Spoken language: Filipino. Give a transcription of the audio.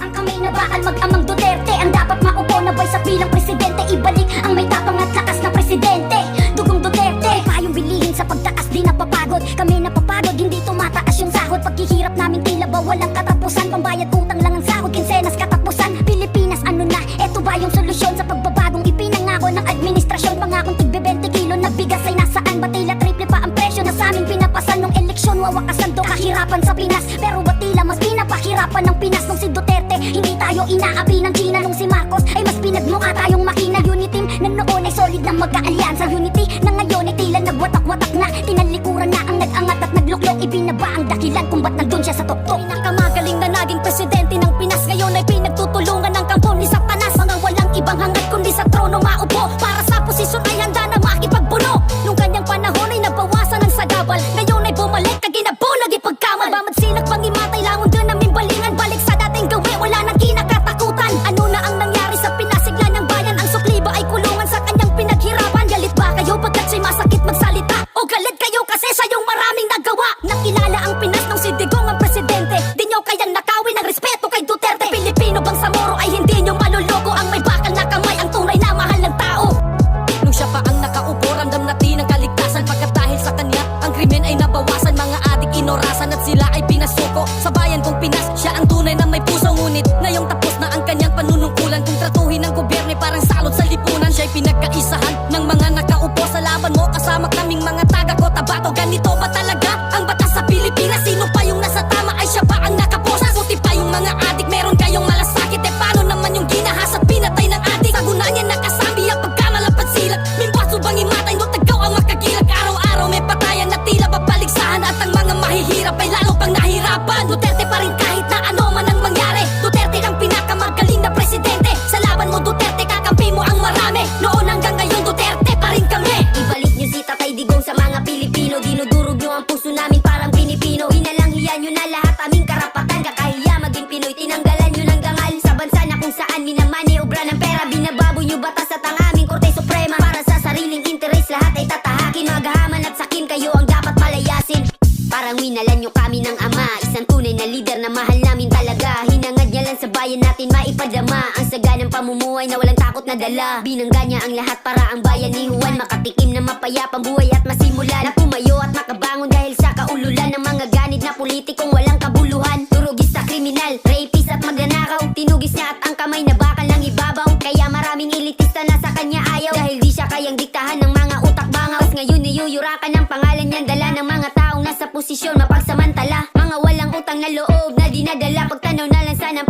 Ang kamay na bakal mag-amang Duterte ang dapat maupo na boy sa bilang presidente. Ibalik ang may tapang at lakas na presidente. Dugong Duterte, payong bilihin sa pagtaas di napapagod. Kami napapagod, hindi tumataas yung sahod. Paghihirap namin tila ba walang katapusan. Pambayad utang lang ang sahod, kinsenas katapusan. Pilipinas ano na, eto ba yung solusyon sa pagbabagong ipinangako ng administrasyon? Pangakong tigbe 20 kilo na bigas ay nasaan? Ba tila triple pa ang presyo na sa amin pinapasan nung eleksyon? Wawakasan do kahirapan sa Pinas, pero ba tila mas pinapahirapan ng Pinas nung si Duterte? Hindi tayo inaapi ng China nung si Marcos ay mas pinagmukha tayong makina. Unity na noon ay solid na magkaalyansa. Unity na ngayon ay tila nagwatak-watak na. Tinalikuran na ang nag-angat at nagluklok. Ibinaba ang dakilan kung ba't nandun siya sa tuktok. Pinakamagaling na naging presidente ng Pinas, ngayon ay pinagtutulungan ng kampon ni Satanas. Mga walang ibang hangad kundi sa trono maupo. Para sa posisyon ay handa na makipagbuno. Nung kanyang panahon ay nabawasan ng sagabal, ngayon ay bumalik na ginabo nagipagkamal. Bamad sinak pangimatay langon dun namin balingan. Balik sa dating gawi, wala nang kinakatakutan. Ano na ang nangyari sa Pinas? Sigla ng bayan, ang sukli ba ay kulungan sa kanyang pinaghirapan? Galit ba kayo pagkat siya'y masakit magsalita? O galit kayo kasi siya yung maraming nagawa? Nakilala ang Pinas nung si Digong ang presidente. Di nyo kayang nakawin ang respeto kay Duterte. Pilipino bang sa moro ay hindi nyo maluloko? Ang may bakal na kamay, ang tunay na mahal ng tao. Nung siya pa ang nakaupo, ramdam natin ang kaligtasan. Pagkat dahil sa kanya, ang krimen ay nabawasan. Mga adik inorasan at sila ay pinasuko. Sa bayan kong Pinas, siya ang tunay na may puso. Ngunit ngayong tapos na ang kanyang panunungkulan. Kung tratuhin ng gobyerno parang salot sa lipunan. Siya'y pinagkaisahan ng mga nakaupo. Sa laban mo kasama kaming mga taga Cotabato. Ganito ba talaga ang batas sa Pilipinas? Sino pa yung nasa tama ay siya pa ang nakaposas? Puti pa yung mga adik, meron kayong malasakit. Eh paano naman yung ginahas at pinatay ng adik? Sa guna niya nakasambi ang pagkamalapad silat. Mimbaso bang imatay no tagaw ang makagilag? Araw-araw may patayan na tila babaligsahan. At ang mga mahihirap ay lalo pang nahirapan. Duterte pa rin kahit na ano man ang mangyari. Duterte ang pinakamagaling na presidente. Sa laban mo Duterte, kakampi mo ang marami. Noon hanggang ngayon Duterte pa rin kami. Ibalik niyo si Tatay Digong sa mga Pilipino. Dinudurog niyo ang puso namin parang Pinipino. Hinalanghiyan niyo na lahat aming karapatan. Kakahiya maging Pinoy, tinanggalan niyo ng dangal. Sa bansa na kung saan minamani obra ng pera. Binababoy niyo batas at ang aming Korte Suprema. Para sa sariling interes lahat ay tatahakin. Magahaman at sakin kayo ang dapat palayasin. Parang winalan nyo kami ng ama. Isang tunay na lider na mahal namin talaga. Hinangad niya lang sa bayan natin maipadama. Ang saganang pamumuhay na walang takot na dala. Binangga niya ang lahat para ang bayan ni Juan makatikim na mapayapang buhay at masimulan na pumayo at makabangon dahil sa kaululan ng mga ganid na politikong walang kabuluhan. Turugista, kriminal, rapist at magnanakaw. Tinugis niya at ang kamay na bakal ng ibabaw. Kaya maraming elitista na sa kanya ayaw. Dahil di siya kayang diktahan ng mga utak bangaw. Ngayon niyuyurakan ang pangalan niyan, dala ng mga taong nasa posisyon mapagsamantala. Mga walang utang na loob na dinadala. Pagtanaw na lang sana